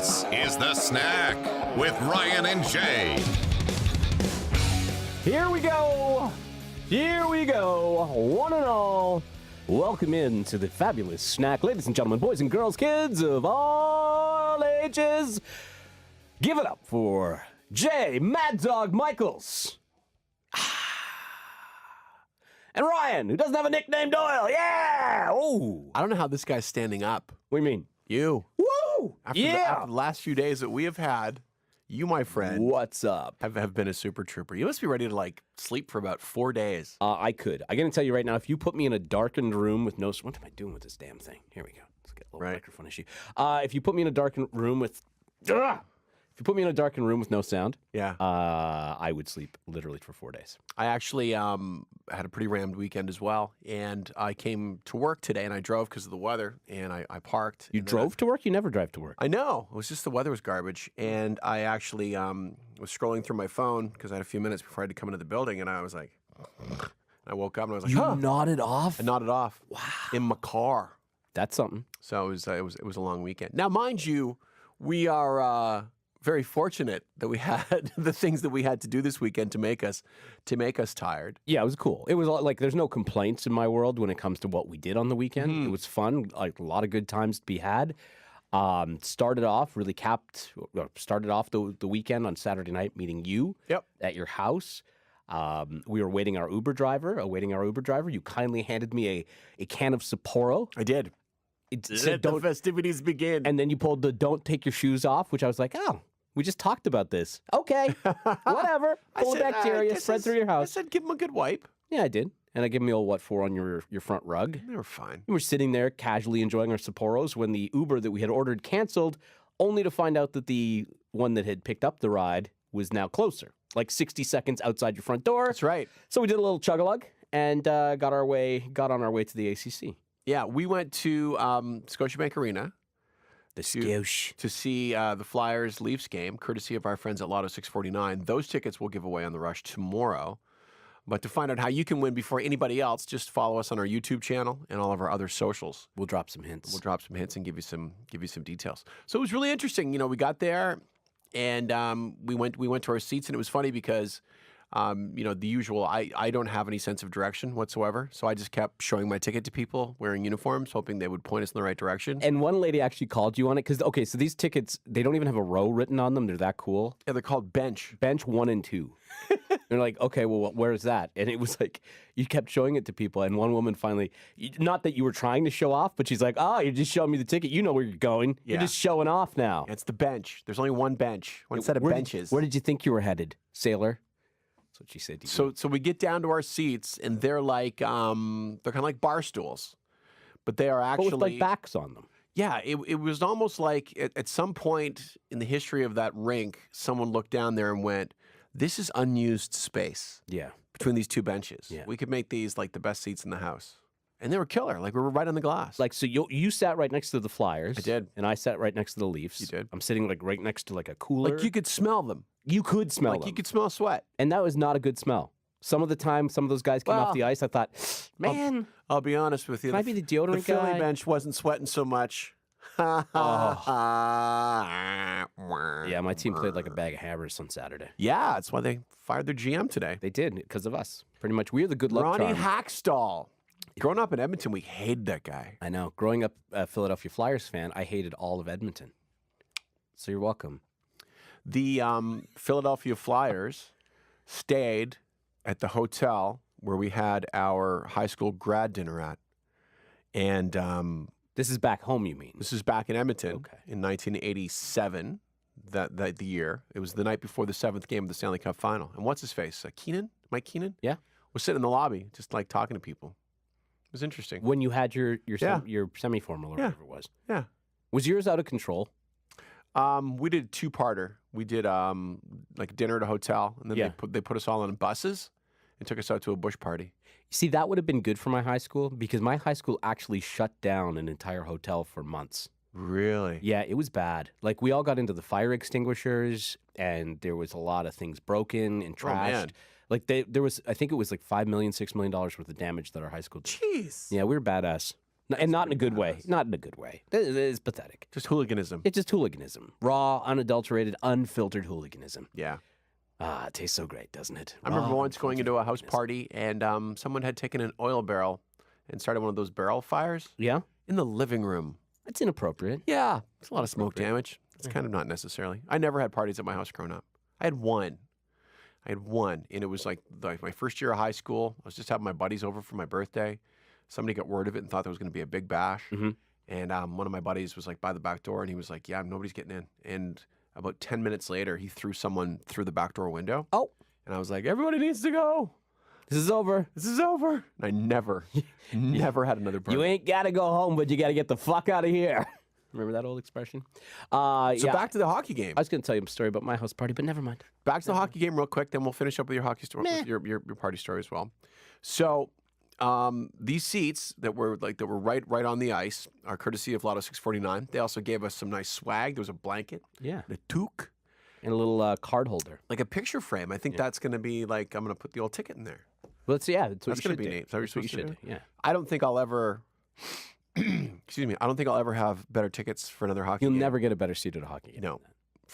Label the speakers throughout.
Speaker 1: This is The Snack with Ryan and Jay.
Speaker 2: Here we go. Here we go. One and all. Welcome in to the fabulous snack. Ladies and gentlemen, boys and girls, kids of all ages, give it up for Jay Mad Dog Michaels. And Ryan, who doesn't have a nickname, Doyle. Yeah! Oh.
Speaker 3: I don't know how this guy's standing up.
Speaker 2: What do you mean?
Speaker 3: You.
Speaker 2: Woo!
Speaker 3: After
Speaker 2: Yeah!
Speaker 3: the last few days that we have had, you, my friend,
Speaker 2: What's up?
Speaker 3: have been a super trooper. You must be ready to, sleep for about 4 days.
Speaker 2: I could. I'm going to tell you right now, if you put me in a darkened room with no... What am I doing with this damn thing? Here we go. Let's get a little microphone issue. If you put me in a darkened room with... If you put me in a darkened room with no sound,
Speaker 3: Yeah.
Speaker 2: I would sleep literally for 4 days.
Speaker 3: I actually had a pretty rammed weekend as well, and I came to work today, and I drove because of the weather, and I parked.
Speaker 2: You drove to work? You never drive to work.
Speaker 3: I know. It was just the weather was garbage, and I actually was scrolling through my phone because I had a few minutes before I had to come into the building, and I was like... I woke up, and I was like,
Speaker 2: You nodded off?
Speaker 3: I nodded off.
Speaker 2: Wow.
Speaker 3: In my car.
Speaker 2: That's something.
Speaker 3: So it was a long weekend. Now, mind you, we are very fortunate that we had the things that we had to do this weekend to make us tired.
Speaker 2: Yeah, it was cool. It was like there's no complaints in my world when it comes to what we did on the weekend. It was fun, like a lot of good times to be had. Started off the weekend on Saturday night meeting you at your house. We were awaiting our Uber driver. You kindly handed me a can of Sapporo.
Speaker 3: I did.
Speaker 2: It
Speaker 3: Let
Speaker 2: said,
Speaker 3: the festivities begin.
Speaker 2: and then you pulled the "Don't take your shoes off," which I was like, oh, we just talked about this. Okay, whatever. Full of bacteria spread through your
Speaker 3: I
Speaker 2: house.
Speaker 3: said, give him a good wipe.
Speaker 2: Yeah, I did. And I gave me old what for on your front rug.
Speaker 3: They were fine.
Speaker 2: We were sitting there casually enjoying our Sapporos when the Uber that we had ordered canceled, only to find out that the one that had picked up the ride was now closer, like 60 seconds outside your front door.
Speaker 3: That's right.
Speaker 2: So we did a little chug-a-lug and got on our way to the ACC.
Speaker 3: Yeah, we went to Scotiabank Arena.
Speaker 2: The Scotia.
Speaker 3: To see the Flyers Leafs game, courtesy of our friends at Lotto 649. Those tickets we'll give away on the Rush tomorrow. But to find out how you can win before anybody else, just follow us on our YouTube channel and all of our other socials.
Speaker 2: We'll drop some hints.
Speaker 3: We'll drop some hints and give you some details. So it was really interesting. You know, we got there and we went to our seats, and it was funny because the usual, I don't have any sense of direction whatsoever. So I just kept showing my ticket to people wearing uniforms, hoping they would point us in the right direction.
Speaker 2: And one lady actually called you on it because, so these tickets, they don't even have a row written on them. They're that cool.
Speaker 3: Yeah, they're called bench.
Speaker 2: Bench 1 and 2. They're like, okay, well, where is that? And it was like, you kept showing it to people. And one woman finally, not that you were trying to show off, but she's like, you're just showing me the ticket. You know where you're going.
Speaker 3: Yeah.
Speaker 2: You're just showing off now.
Speaker 3: It's the bench. There's only one bench, one set of benches.
Speaker 2: Where did you think you were headed, sailor? That's what she said to you.
Speaker 3: So we get down to our seats, and they're like, they're kind of like bar stools. But they are actually...
Speaker 2: But with like backs on them.
Speaker 3: Yeah, it was almost like at some point in the history of that rink, someone looked down there and went, this is unused space.
Speaker 2: Yeah.
Speaker 3: Between these two benches.
Speaker 2: Yeah.
Speaker 3: We could make these like the best seats in the house. And they were killer. Like we were right on the glass.
Speaker 2: Like, so you sat right next to the Flyers.
Speaker 3: I did.
Speaker 2: And I sat right next to the Leafs.
Speaker 3: You did.
Speaker 2: I'm sitting like right next to like a cooler.
Speaker 3: Like you could smell them.
Speaker 2: You could smell them.
Speaker 3: Like you could smell sweat.
Speaker 2: And that was not a good smell. Some of the time, some of those guys came off the ice. I thought, man.
Speaker 3: I'll be honest with you.
Speaker 2: Can I be the deodorant
Speaker 3: The Philly
Speaker 2: guy?
Speaker 3: bench wasn't sweating so much. Yeah,
Speaker 2: my team played like a bag of hammers on Saturday.
Speaker 3: Yeah, that's why they fired their GM today.
Speaker 2: They did, because of us. Pretty much, we're the good luck
Speaker 3: Ronnie
Speaker 2: charm.
Speaker 3: Hackstall. Growing up in Edmonton, we hated that guy.
Speaker 2: I know. Growing up a Philadelphia Flyers fan, I hated all of Edmonton. So you're welcome.
Speaker 3: The Philadelphia Flyers stayed at the hotel where we had our high school grad dinner at. And
Speaker 2: this is back home, you mean?
Speaker 3: this is back in Edmonton
Speaker 2: Okay.
Speaker 3: in 1987, the year. It was the night before the 7th game of the Stanley Cup final. And what's his face? Mike Keenan?
Speaker 2: Yeah.
Speaker 3: Was sitting in the lobby just like talking to people. It was interesting.
Speaker 2: When you had your
Speaker 3: Yeah.
Speaker 2: semi-formal or whatever it was.
Speaker 3: Yeah.
Speaker 2: Was yours out of control?
Speaker 3: We did a two-parter. We did like dinner at a hotel, and then
Speaker 2: Yeah.
Speaker 3: they put us all on buses and took us out to a bush party.
Speaker 2: See, that would have been good for my high school because my high school actually shut down an entire hotel for months.
Speaker 3: Really?
Speaker 2: Yeah, it was bad. Like, we all got into the fire extinguishers, and there was a lot of things broken and trashed.
Speaker 3: man.
Speaker 2: Like, there was, I think it was like $5 million, $6 million worth of damage that our high school did.
Speaker 3: Jeez.
Speaker 2: Yeah, we were badass. And not in a good way. Not in a good way. It's pathetic.
Speaker 3: Just hooliganism.
Speaker 2: It's just hooliganism. Raw, unadulterated, unfiltered hooliganism.
Speaker 3: Yeah.
Speaker 2: Ah, it tastes so great, doesn't it?
Speaker 3: I remember
Speaker 2: Raw,
Speaker 3: once going into a house
Speaker 2: hooliganism.
Speaker 3: party and someone had taken an oil barrel and started one of those barrel fires
Speaker 2: Yeah?
Speaker 3: in the living room.
Speaker 2: It's inappropriate.
Speaker 3: Yeah. It's a lot of smoke damage. It's kind of not necessarily. I never had parties at my house growing up. I had one. And it was like my first year of high school. I was just having my buddies over for my birthday. Somebody got word of it and thought there was going to be a big bash.
Speaker 2: Mm-hmm.
Speaker 3: And one of my buddies was like by the back door, and he was like, "Yeah, nobody's getting in." And about 10 minutes later, he threw someone through the back door window.
Speaker 2: Oh,
Speaker 3: And I was like, "Everybody needs to go.
Speaker 2: this is over.
Speaker 3: This is over." And I never had another party.
Speaker 2: You ain't got to go home, but you got to get the fuck out of here. Remember that old expression?
Speaker 3: So
Speaker 2: yeah.
Speaker 3: back to the hockey game.
Speaker 2: I was going to tell you a story about my house party, but never mind.
Speaker 3: Back to the hockey game real quick, then we'll finish up with your hockey story, with your party story as well. So these seats that were right on the ice are courtesy of Lotto 649. They also gave us some nice swag. There was a blanket,
Speaker 2: Yeah.
Speaker 3: and a toque,
Speaker 2: And a little card holder.
Speaker 3: like a picture frame. I think that's going to be like I'm going to put the old ticket in there.
Speaker 2: Well, yeah, that's what
Speaker 3: That's
Speaker 2: you
Speaker 3: going
Speaker 2: should
Speaker 3: to be
Speaker 2: do.
Speaker 3: neat. Is that what you're
Speaker 2: That's what you
Speaker 3: supposed to
Speaker 2: should
Speaker 3: do?
Speaker 2: do. Yeah.
Speaker 3: I don't think I'll ever. Excuse me. I don't think I'll ever have better tickets for another hockey
Speaker 2: You'll
Speaker 3: game.
Speaker 2: never get a better seat at a hockey game.
Speaker 3: No.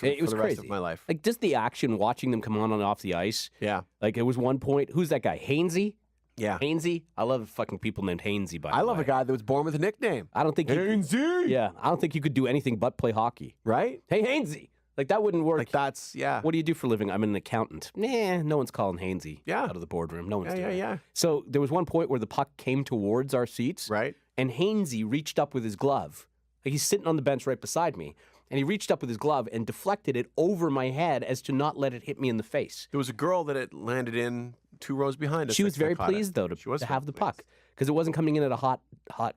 Speaker 2: It was
Speaker 3: the rest
Speaker 2: crazy.
Speaker 3: of my life.
Speaker 2: Like, just the action, watching them come on and off the ice.
Speaker 3: Yeah.
Speaker 2: Like, it was one point. Who's that guy? Hainsey?
Speaker 3: Yeah.
Speaker 2: Hainsey? I love fucking people named Hainsey, by the way.
Speaker 3: I love a guy that was born with a nickname.
Speaker 2: I don't think you
Speaker 3: Hainsey.
Speaker 2: Yeah, I don't think you could do anything but play hockey.
Speaker 3: Right?
Speaker 2: Hey, Hainsey! Like, that wouldn't work.
Speaker 3: Like that's yeah.
Speaker 2: What do you do for a living? I'm an accountant. Nah, no one's calling Hainsey
Speaker 3: Yeah.
Speaker 2: out of the boardroom. No one's
Speaker 3: Yeah,
Speaker 2: doing
Speaker 3: yeah,
Speaker 2: it.
Speaker 3: yeah.
Speaker 2: So there was one point where the puck came towards our seats,
Speaker 3: Right?
Speaker 2: and Hainsey reached up with his glove. Like, he's sitting on the bench right beside me, and he reached up with his glove and deflected it over my head as to not let it hit me in the face.
Speaker 3: There was a girl that it landed in 2 rows behind us.
Speaker 2: She was
Speaker 3: that
Speaker 2: very
Speaker 3: caught it.
Speaker 2: pleased, though,
Speaker 3: She was
Speaker 2: to
Speaker 3: very
Speaker 2: have the
Speaker 3: pleased.
Speaker 2: puck because it wasn't coming in at a hot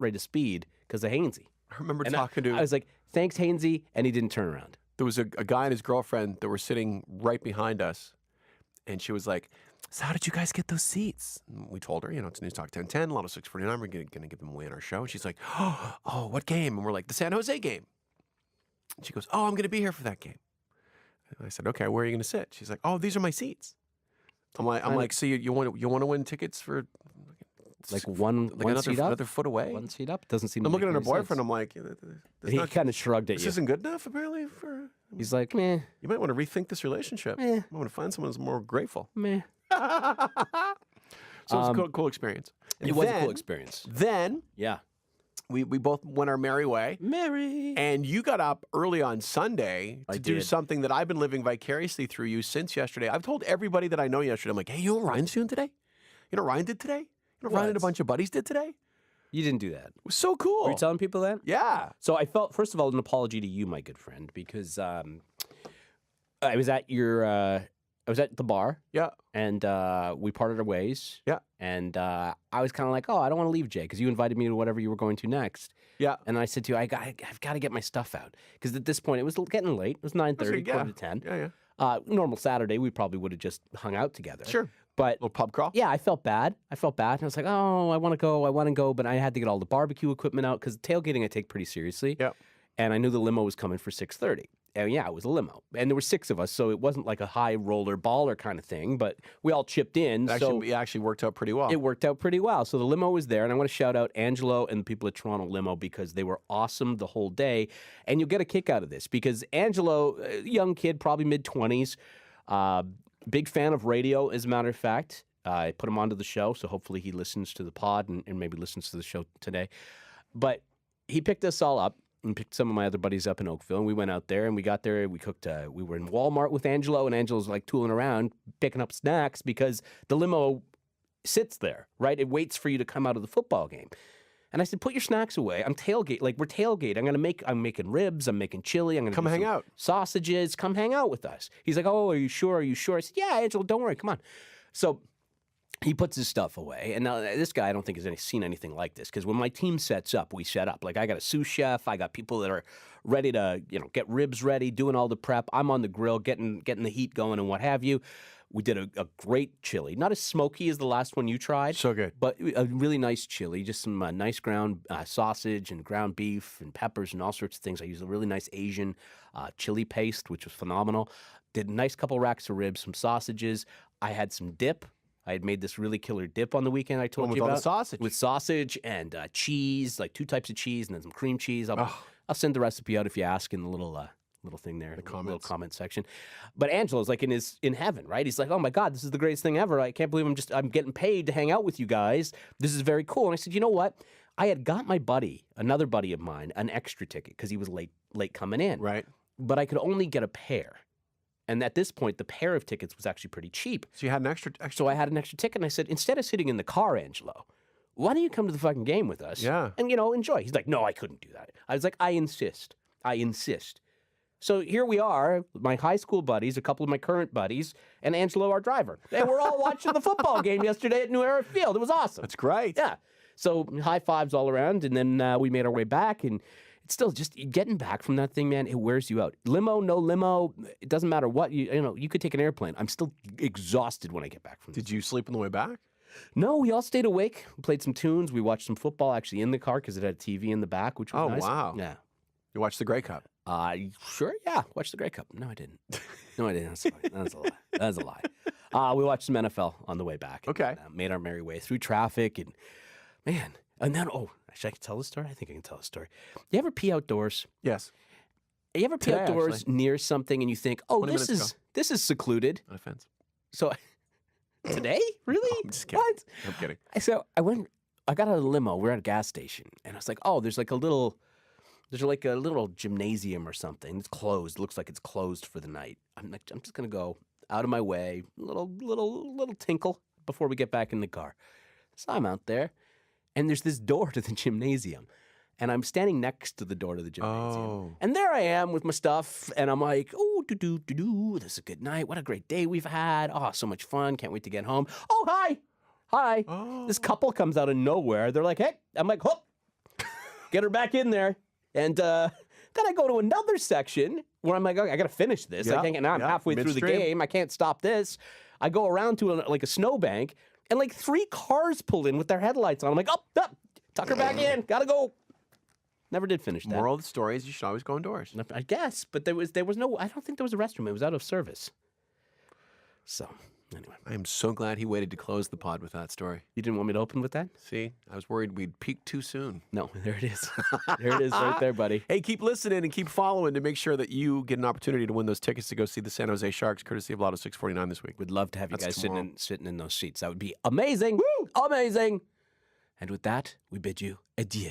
Speaker 2: rate of speed because of Hainsey.
Speaker 3: I remember
Speaker 2: And
Speaker 3: talking to
Speaker 2: I was like, thanks, Hainsey, and he didn't turn around.
Speaker 3: there was a guy and his girlfriend that were sitting right behind us, and she was like, "So how did you guys get those seats?" And we told her, it's News Talk 1010, Lotto 649. We're going to give them away on our show. And she's like, "Oh, what game?" And we're like, "The San Jose game." And she goes, "Oh, I'm going to be here for that game." And I said, "Okay, where are you going to sit?" She's like, "Oh, these are my seats." I'm like, "So you want to win tickets for
Speaker 2: Like one seat up?
Speaker 3: another foot away?"
Speaker 2: One seat up? Doesn't seem
Speaker 3: I'm
Speaker 2: to
Speaker 3: looking
Speaker 2: make
Speaker 3: at her
Speaker 2: any
Speaker 3: boyfriend.
Speaker 2: sense.
Speaker 3: I'm like,
Speaker 2: He kind of shrugged at
Speaker 3: this
Speaker 2: you.
Speaker 3: isn't good enough, apparently.
Speaker 2: He's like, meh,
Speaker 3: You might want to rethink this relationship.
Speaker 2: Eh.
Speaker 3: I want to find someone who's more grateful.
Speaker 2: meh.
Speaker 3: So it was a cool experience. And
Speaker 2: It was a
Speaker 3: then-
Speaker 2: cool experience.
Speaker 3: Then
Speaker 2: Yeah.
Speaker 3: we both went our merry way.
Speaker 2: Mary.
Speaker 3: And you got up early on Sunday to
Speaker 2: I
Speaker 3: do
Speaker 2: did.
Speaker 3: something that I've been living vicariously through you since yesterday. I've told everybody that I know yesterday. I'm like, "Hey, you know what Ryan's doing today? You know what Ryan did today? You know what Ryan and a
Speaker 2: What?
Speaker 3: bunch of buddies did today? It
Speaker 2: You didn't do that.
Speaker 3: was so cool."
Speaker 2: Were you telling people that?
Speaker 3: Yeah.
Speaker 2: So I felt, first of all, an apology to you, my good friend, because I was at the bar,
Speaker 3: Yeah.
Speaker 2: and we parted our ways.
Speaker 3: Yeah.
Speaker 2: And I was kind of like, oh, I don't want to leave Jay, because you invited me to whatever you were going to next.
Speaker 3: Yeah.
Speaker 2: And I said to you, I've got to get my stuff out, because at this point it was getting late. It was 9:30,
Speaker 3: Yeah.
Speaker 2: quarter to 10.
Speaker 3: Yeah, yeah.
Speaker 2: Normal Saturday, we probably would have just hung out together.
Speaker 3: Sure.
Speaker 2: But
Speaker 3: Little pub crawl.
Speaker 2: yeah, I felt bad. And I was like, oh, I want to go. But I had to get all the barbecue equipment out because tailgating I take pretty seriously.
Speaker 3: Yeah.
Speaker 2: And I knew the limo was coming for 6:30. And yeah, it was a limo. And there were 6 of us, so it wasn't like a high roller baller kind of thing, but we all chipped in.
Speaker 3: It actually worked out pretty well.
Speaker 2: It worked out pretty well. So the limo was there, and I want to shout out Angelo and the people at Toronto Limo because they were awesome the whole day. And you'll get a kick out of this because Angelo, young kid, probably mid-20s, big fan of radio, as a matter of fact. I put him onto the show, so hopefully he listens to the pod and maybe listens to the show today. But he picked us all up and picked some of my other buddies up in Oakville, and we went out there, and we got there, we cooked, we were in Walmart with Angelo, and Angelo's like tooling around, picking up snacks because the limo sits there, right? It waits for you to come out of the football game. And I said, put your snacks away. We're tailgating. I'm making ribs, I'm making chili, I'm gonna
Speaker 3: Come
Speaker 2: do
Speaker 3: hang
Speaker 2: some
Speaker 3: out.
Speaker 2: sausages, come hang out with us. He's like, oh, are you sure? I said, yeah, Angelo, don't worry, come on. So he puts his stuff away, and now this guy I don't think has seen anything like this because when my team sets up, we set up. Like I got a sous chef, I got people that are ready to get ribs ready, doing all the prep. I'm on the grill, getting the heat going and what have you. We did a great chili, not as smoky as the last one you tried,
Speaker 3: So good.
Speaker 2: but a really nice chili. Just some nice ground sausage and ground beef and peppers and all sorts of things. I used a really nice Asian chili paste, which was phenomenal. Did a nice couple racks of ribs, some sausages. I had some dip. I had made this really killer dip on the weekend I told
Speaker 3: with
Speaker 2: you
Speaker 3: all the
Speaker 2: about.
Speaker 3: sausage.
Speaker 2: With sausage and cheese, like 2 types of cheese and then some cream cheese. I'll send the recipe out if you ask in the little thing there, little comment section. But Angelo's like in heaven, right? He's like, oh my God, this is the greatest thing ever. I can't believe I'm getting paid to hang out with you guys. This is very cool. And I said, you know what? I had got my buddy, another buddy of mine, an extra ticket because he was late coming in.
Speaker 3: Right.
Speaker 2: But I could only get a pair. And at this point, the pair of tickets was actually pretty cheap.
Speaker 3: So you had an extra.
Speaker 2: So I had an extra ticket, and I said, instead of sitting in the car, Angelo, why don't you come to the fucking game with us?
Speaker 3: Yeah.
Speaker 2: And, enjoy. He's like, no, I couldn't do that. I was like, I insist. So here we are, my high school buddies, a couple of my current buddies, and Angelo, our driver. And we're all watching the football game yesterday at New Era Field. It was awesome.
Speaker 3: That's great.
Speaker 2: Yeah. So high fives all around, and then we made our way back, and it's still just getting back from that thing, man. It wears you out. Limo, no limo, it doesn't matter what you could take an airplane. I'm still exhausted when I get back from.
Speaker 3: Did you sleep on the way back?
Speaker 2: No, we all stayed awake. We played some tunes. We watched some football actually in the car because it had a TV in the back, which was nice.
Speaker 3: Oh wow!
Speaker 2: Yeah.
Speaker 3: You watched the Grey Cup.
Speaker 2: Sure. Yeah. Watched the Grey Cup. No, I didn't. No, I didn't. That's a lie. That's a lie. We watched some NFL on the way back.
Speaker 3: Okay.
Speaker 2: And, made our merry way through traffic and man. And then, should I tell the story? I think I can tell the story. You ever pee outdoors?
Speaker 3: Yes.
Speaker 2: You ever pee
Speaker 3: Today,
Speaker 2: outdoors
Speaker 3: actually.
Speaker 2: near something and you think, this is secluded?
Speaker 3: Not offense.
Speaker 2: So today? Really?
Speaker 3: I'm just kidding.
Speaker 2: What?
Speaker 3: I'm kidding.
Speaker 2: So I got out of the limo. We're at a gas station. And I was like, there's like a little gymnasium or something. It's closed. It looks like it's closed for the night. I'm just going to go out of my way, little tinkle before we get back in the car. So I'm out there. And there's this door to the gymnasium. And I'm standing next to the door to the gymnasium.
Speaker 3: Oh.
Speaker 2: And there I am with my stuff. And I'm like, this is a good night. What a great day we've had. Oh, so much fun. Can't wait to get home. Oh, hi.
Speaker 3: Oh.
Speaker 2: This couple comes out of nowhere. They're like, hey. I'm like, hop. Get her back in there. And then I go to another section where I'm like, okay, I got to finish this.
Speaker 3: Yeah.
Speaker 2: Now I'm halfway through the
Speaker 3: Midstream.
Speaker 2: game. I can't stop this. I go around to a snowbank. And like 3 cars pull in with their headlights on. I'm like, up, tuck her back in. Gotta go. Never did finish that.
Speaker 3: Moral of the story is you should always go indoors.
Speaker 2: I guess, but there was no. I don't think there was a restroom. It was out of service. So anyway,
Speaker 3: I am so glad he waited to close the pod with that story.
Speaker 2: you didn't want me to open with that?
Speaker 3: See, I was worried we'd peak too soon.
Speaker 2: No, there it is. There it is, right there, buddy.
Speaker 3: Hey, keep listening and keep following to make sure that you get an opportunity to win those tickets to go see the San Jose Sharks, courtesy of Lotto 649 this week.
Speaker 2: Would love to have you
Speaker 3: That's
Speaker 2: guys
Speaker 3: tomorrow.
Speaker 2: sitting in those seats. That would be amazing. Woo! Amazing. And with that, we bid you adieu.